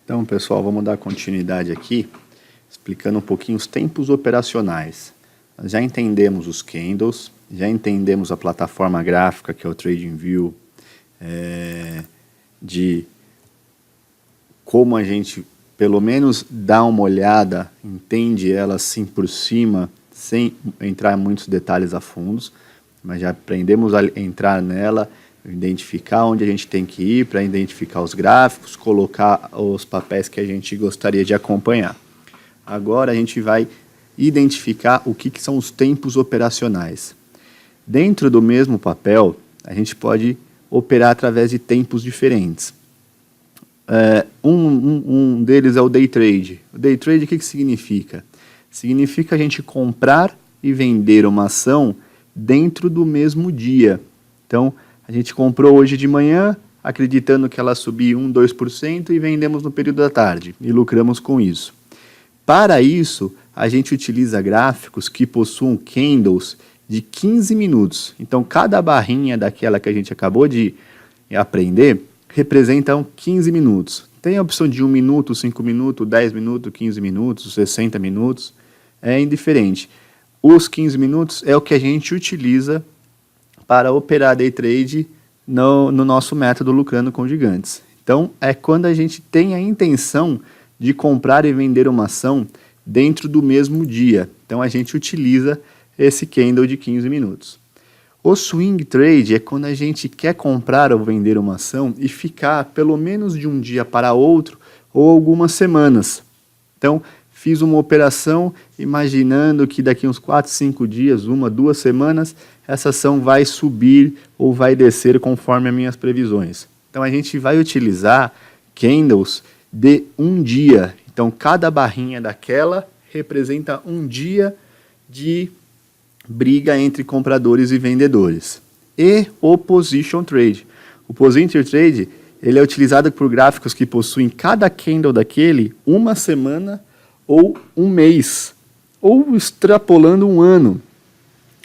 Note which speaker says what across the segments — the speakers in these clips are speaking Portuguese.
Speaker 1: Então, pessoal, vamos dar continuidade aqui, explicando um pouquinho os tempos operacionais. Nós já entendemos os candles, já entendemos a plataforma gráfica, que é o TradingView, de como a gente, pelo menos, dá uma olhada, entende ela assim por cima, sem entrar em muitos detalhes a fundos, mas já aprendemos a entrar nela, identificar onde a gente tem que ir para identificar os gráficos, colocar os papéis que a gente gostaria de acompanhar. Agora a gente vai identificar o que são os tempos operacionais. Dentro do mesmo papel, a gente pode operar através de tempos diferentes. Um deles é o Day Trade. O Day Trade, o que significa? Significa a gente comprar e vender uma ação dentro do mesmo dia. Então, a gente comprou hoje de manhã, acreditando que ela subia 1, 2% e vendemos no período da tarde e lucramos com isso. Para isso, a gente utiliza gráficos que possuam candles de 15 minutos. Então, cada barrinha daquela que a gente acabou de aprender representa 15 minutos. Tem a opção de 1 minuto, 5 minutos, 10 minutos, 15 minutos, 60 minutos. É indiferente. Os 15 minutos é o que a gente utiliza para operar day trade no nosso método Lucrando com Gigantes. Então, é quando a gente tem a intenção de comprar e vender uma ação dentro do mesmo dia. Então, a gente utiliza esse candle de 15 minutos. O swing trade é quando a gente quer comprar ou vender uma ação e ficar pelo menos de um dia para outro ou algumas semanas. Então, fiz uma operação imaginando que daqui uns 4, 5 dias, 1, 2 semanas, essa ação vai subir ou vai descer conforme as minhas previsões. Então, a gente vai utilizar candles de um dia. Então, cada barrinha daquela representa um dia de briga entre compradores e vendedores. E o Position Trade. O Position Trade ele é utilizado por gráficos que possuem cada candle daquele uma semana ou um mês, ou extrapolando um ano.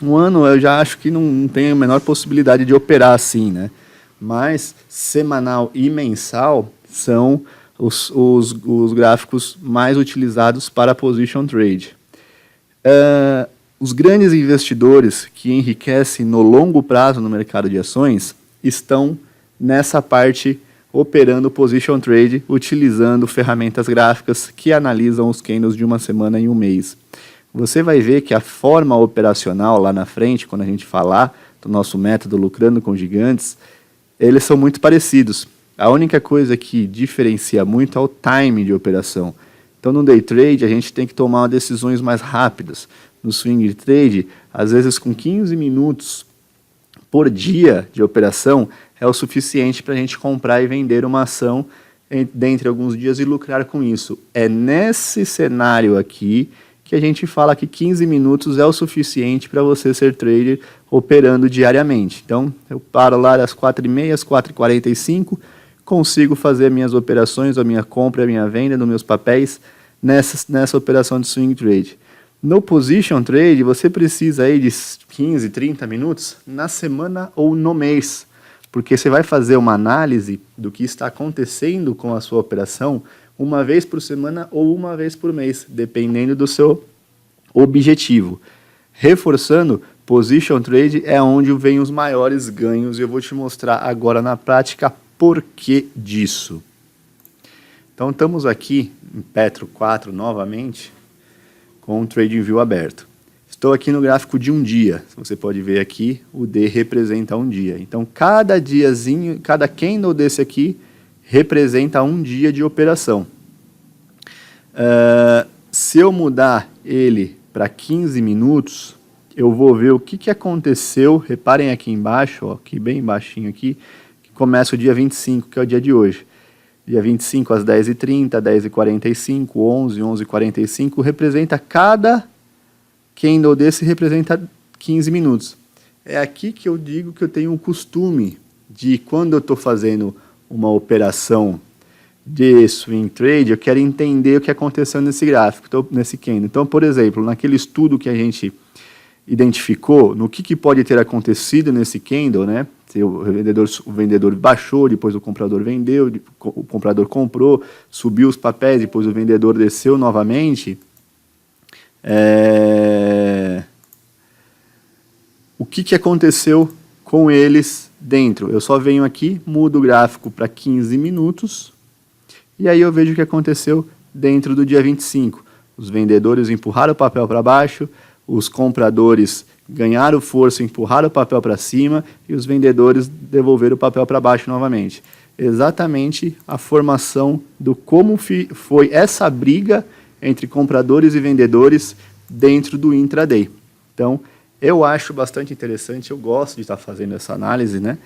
Speaker 1: Um ano eu já acho que não tem a menor possibilidade de operar assim, né? Mas semanal e mensal são os gráficos mais utilizados para Position Trade. Os grandes investidores que enriquecem no longo prazo no mercado de ações estão nessa parte operando Position Trade, utilizando ferramentas gráficas que analisam os candles de uma semana e um mês. Você vai ver que a forma operacional lá na frente, quando a gente falar do nosso método Lucrando com Gigantes, eles são muito parecidos. A única coisa que diferencia muito é o time de operação. Então, no Day Trade, a gente tem que tomar decisões mais rápidas. No Swing Trade, às vezes com 15 minutos por dia de operação, é o suficiente para a gente comprar e vender uma ação dentre alguns dias e lucrar com isso. É nesse cenário aqui que a gente fala que 15 minutos é o suficiente para você ser trader operando diariamente. Então, eu paro lá às 4h30, às 4h45, consigo fazer minhas operações, a minha compra e a minha venda nos meus papéis nessa operação de Swing Trade. No Position Trade, você precisa aí de 15, 30 minutos na semana ou no mês, porque você vai fazer uma análise do que está acontecendo com a sua operação uma vez por semana ou uma vez por mês, dependendo do seu objetivo. Reforçando, Position Trade é onde vem os maiores ganhos e eu vou te mostrar agora na prática por que disso. Então, estamos aqui em Petro 4 novamente, com o TradingView aberto. Estou aqui no gráfico de um dia. Você pode ver aqui, o D representa um dia. Então, cada diazinho, cada candle desse aqui representa um dia de operação. Se eu mudar ele para 15 minutos, eu vou ver o que aconteceu. Reparem aqui embaixo, ó, aqui bem baixinho aqui, que começa o dia 25, que é o dia de hoje. Dia 25 às 10h30, 10h45, 11, 11h45, representa cada candle desse representa 15 minutos. É aqui que eu digo que eu tenho o costume de, quando eu estou fazendo uma operação de swing trade, eu quero entender o que aconteceu nesse gráfico, nesse candle. Então, por exemplo, naquele estudo que a gente identificou, no que pode ter acontecido nesse candle, né? O vendedor baixou, depois o comprador vendeu, o comprador comprou, subiu os papéis, depois o vendedor desceu novamente. O que aconteceu com eles dentro? Eu só venho aqui, mudo o gráfico para 15 minutos, e aí eu vejo o que aconteceu dentro do dia 25. Os vendedores empurraram o papel para baixo, os compradores ganharam força, empurraram o papel para cima, e os vendedores devolveram o papel para baixo novamente. Exatamente a formação do como foi essa briga entre compradores e vendedores dentro do intraday. Então, eu acho bastante interessante, eu gosto de estar fazendo essa análise, né?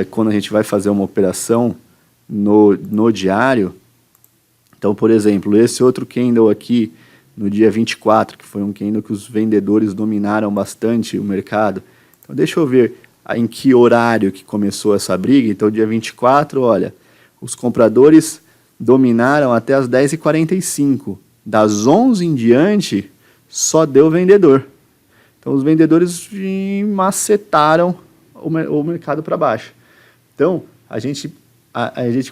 Speaker 1: Quando a gente vai fazer uma operação no diário. Então, por exemplo, esse outro candle aqui, no dia 24, que foi um candle que os vendedores dominaram bastante o mercado. Então, deixa eu ver em que horário que começou essa briga. Então, dia 24, olha, os compradores dominaram até as 10h45. Das 11 em diante, só deu vendedor. Então, os vendedores macetaram o mercado para baixo. Então, a gente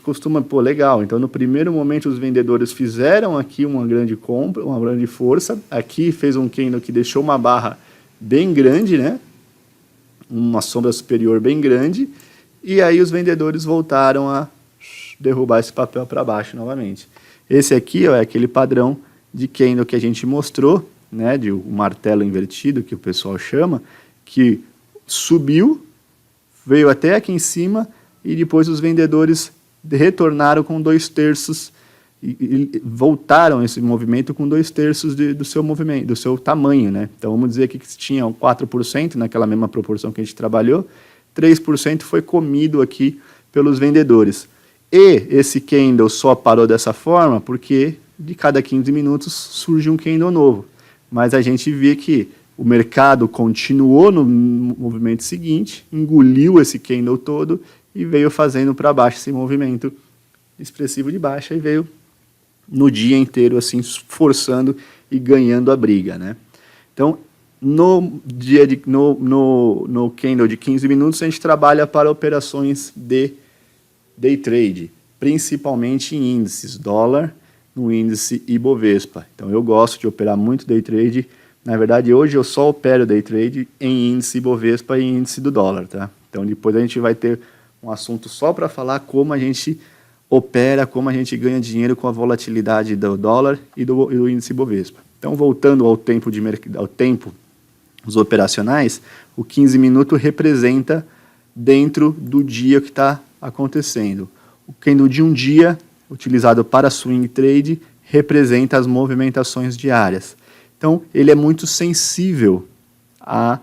Speaker 1: costuma, legal. Então, no primeiro momento, os vendedores fizeram aqui uma grande compra, uma grande força. Aqui fez um candle que deixou uma barra bem grande, né? Uma sombra superior bem grande. E aí os vendedores voltaram a derrubar esse papel para baixo novamente. Esse aqui é aquele padrão de candle que a gente mostrou, né, de um martelo invertido, que o pessoal chama, que subiu, veio até aqui em cima, e depois os vendedores retornaram com 2/3, e voltaram esse movimento com 2/3 do seu movimento, do seu tamanho, né? Então vamos dizer aqui que tinha 4% naquela mesma proporção que a gente trabalhou, 3% foi comido aqui pelos vendedores. E esse candle só parou dessa forma porque de cada 15 minutos surge um candle novo. Mas a gente vê que o mercado continuou no movimento seguinte, engoliu esse candle todo e veio fazendo para baixo esse movimento expressivo de baixa e veio no dia inteiro assim forçando e ganhando a briga, né? Então, no candle de 15 minutos a gente trabalha para operações de day trade, principalmente em índices, dólar, no índice Ibovespa. Então eu gosto de operar muito day trade. Na verdade, hoje eu só opero day trade em índice Ibovespa e índice do dólar, tá? Então depois a gente vai ter um assunto só para falar como a gente opera, como a gente ganha dinheiro com a volatilidade do dólar e do índice Ibovespa. Então, voltando ao tempo dos operacionais, o 15 minutos representa dentro do dia que está acontecendo. O candle de um dia, utilizado para swing trade, representa as movimentações diárias. Então, ele é muito sensível à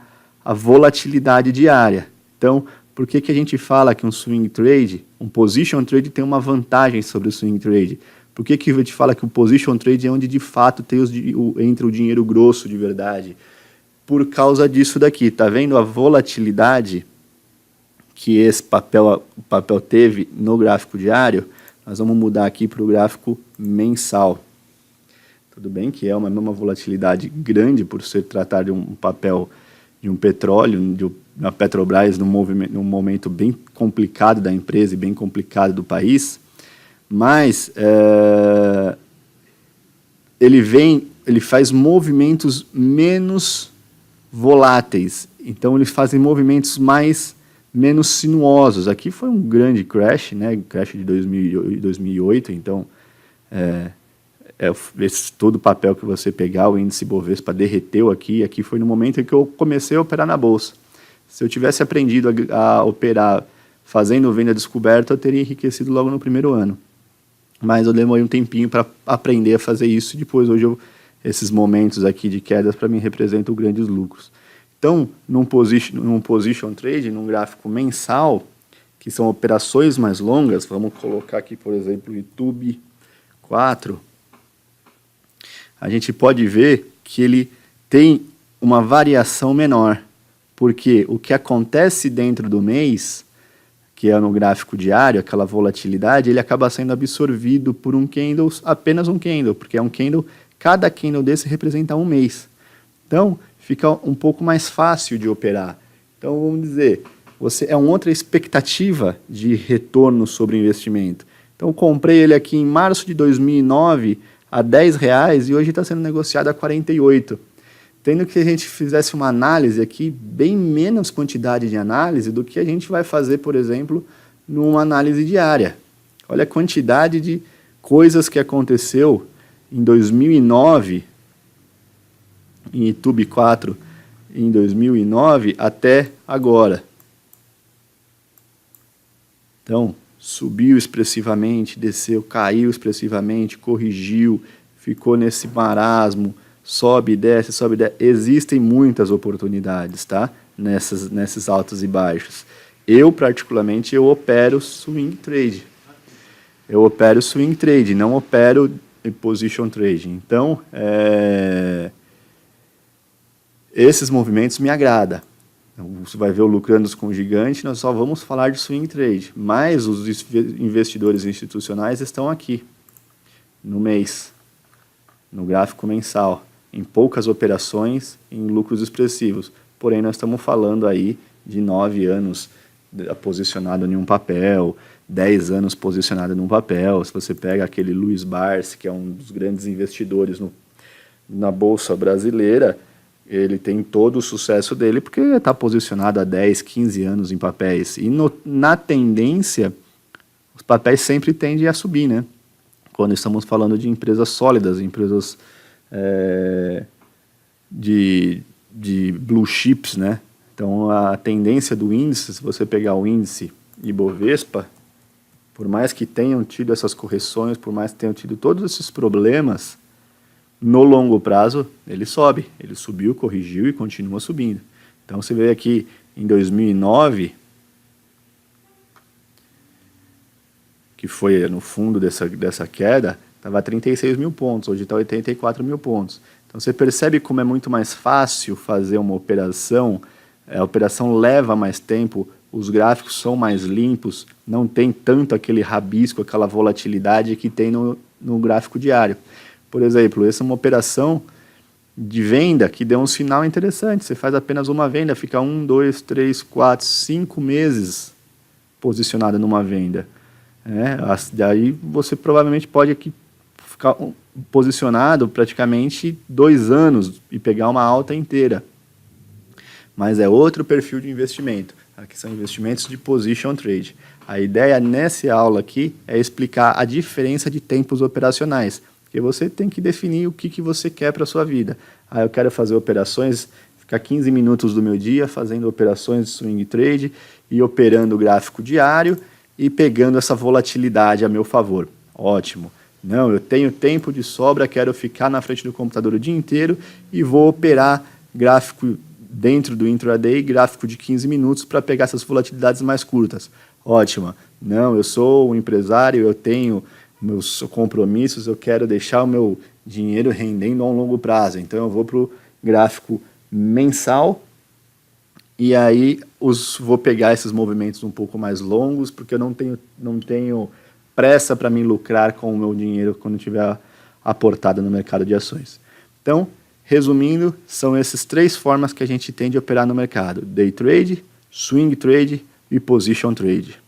Speaker 1: volatilidade diária. Então, por que a gente fala que um swing trade, um position trade tem uma vantagem sobre o swing trade? Por que a gente fala que o position trade é onde de fato entra o dinheiro grosso de verdade? Por causa disso daqui, tá vendo a volatilidade que esse papel teve no gráfico diário? Nós vamos mudar aqui para o gráfico mensal. Tudo bem que é uma volatilidade grande por se tratar de um papel de um petróleo, na Petrobras, num momento bem complicado da empresa e bem complicado do país, mas ele faz movimentos menos voláteis, então eles fazem movimentos menos sinuosos. Aqui foi um grande crash, né? Crash de 2008, então todo o papel que você pegar, o índice Bovespa derreteu aqui foi no momento em que eu comecei a operar na bolsa. Se eu tivesse aprendido a operar fazendo venda descoberta, eu teria enriquecido logo no primeiro ano. Mas eu demorei um tempinho para aprender a fazer isso, e depois hoje esses momentos aqui de quedas para mim representam grandes lucros. Então, num position trade, num gráfico mensal, que são operações mais longas, vamos colocar aqui, por exemplo, o YouTube 4, a gente pode ver que ele tem uma variação menor, porque o que acontece dentro do mês, que é no gráfico diário, aquela volatilidade, ele acaba sendo absorvido por um candle, apenas um candle, porque é um candle, cada candle desse representa um mês. Então, fica um pouco mais fácil de operar. Então, vamos dizer, é uma outra expectativa de retorno sobre o investimento. Então, comprei ele aqui em março de 2009 a R$10 e hoje está sendo negociado a 48. Tendo que a gente fizesse uma análise aqui, bem menos quantidade de análise do que a gente vai fazer, por exemplo, numa análise diária. Olha a quantidade de coisas que aconteceu em 2009, em YouTube 4, em 2009 até agora. Então, subiu expressivamente, desceu, caiu expressivamente, corrigiu, ficou nesse marasmo, sobe e desce, sobe e desce. Existem muitas oportunidades, tá? Nesses altos e baixos. Eu, particularmente, eu opero swing trade. Eu opero swing trade, não opero position trade. Então, esses movimentos me agradam. Você vai ver o Lucranos com o Gigante, nós só vamos falar de swing trade. Mas os investidores institucionais estão aqui, no mês, no gráfico mensal, em poucas operações, em lucros expressivos. Porém, nós estamos falando aí de 9 anos posicionado em um papel, 10 anos posicionado num papel. Se você pega aquele Luiz Barsi, que é um dos grandes investidores na Bolsa Brasileira, ele tem todo o sucesso dele porque está posicionado há 10, 15 anos em papéis. E na tendência, os papéis sempre tendem a subir, né? Quando estamos falando de empresas sólidas, empresas de blue chips, né? Então, a tendência do índice, se você pegar o índice Ibovespa, por mais que tenham tido essas correções, por mais que tenham tido todos esses problemas, no longo prazo, ele sobe. Ele subiu, corrigiu e continua subindo. Então, você vê aqui em 2009, que foi no fundo dessa queda, estava a 36 mil pontos, hoje está 84 mil pontos. Então, você percebe como é muito mais fácil fazer uma operação, a operação leva mais tempo, os gráficos são mais limpos, não tem tanto aquele rabisco, aquela volatilidade que tem no gráfico diário. Por exemplo, essa é uma operação de venda que deu um sinal interessante. Você faz apenas uma venda, fica 1, 2, 3, 4, 5 meses posicionado numa venda. Daí você provavelmente pode aqui ficar posicionado praticamente 2 anos e pegar uma alta inteira. Mas é outro perfil de investimento. Aqui são investimentos de position trade. A ideia nessa aula aqui é explicar a diferença de tempos operacionais. Porque você tem que definir o que você quer para a sua vida. Eu quero fazer operações, ficar 15 minutos do meu dia fazendo operações de swing trade e operando o gráfico diário e pegando essa volatilidade a meu favor. Ótimo. Não, eu tenho tempo de sobra, quero ficar na frente do computador o dia inteiro e vou operar gráfico dentro do intraday, gráfico de 15 minutos para pegar essas volatilidades mais curtas. Ótimo. Não, eu sou um empresário, eu tenho meus compromissos, eu quero deixar o meu dinheiro rendendo a um longo prazo. Então eu vou para o gráfico mensal e aí vou pegar esses movimentos um pouco mais longos, porque eu não tenho pressa para me lucrar com o meu dinheiro quando estiver aportado no mercado de ações. Então, resumindo, são essas 3 formas que a gente tem de operar no mercado: day trade, swing trade e position trade.